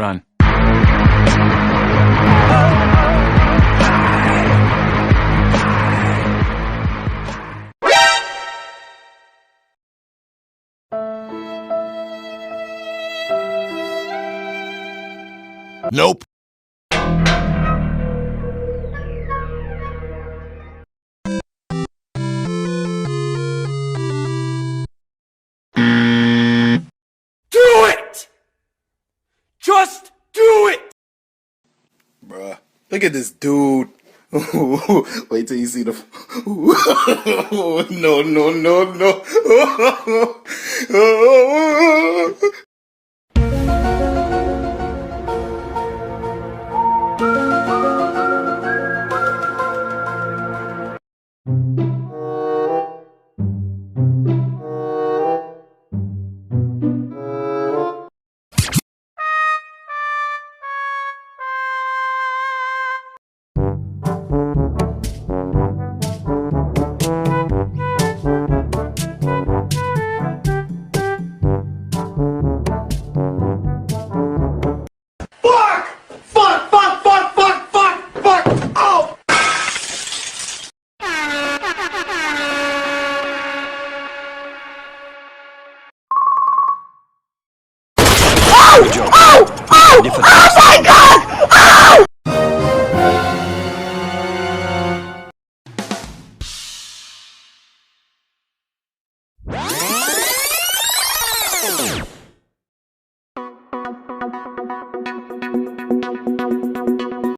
Run. Nope. Do it! Just do it! Bruh, look at this dude. Wait till you see the. No, no, no, no.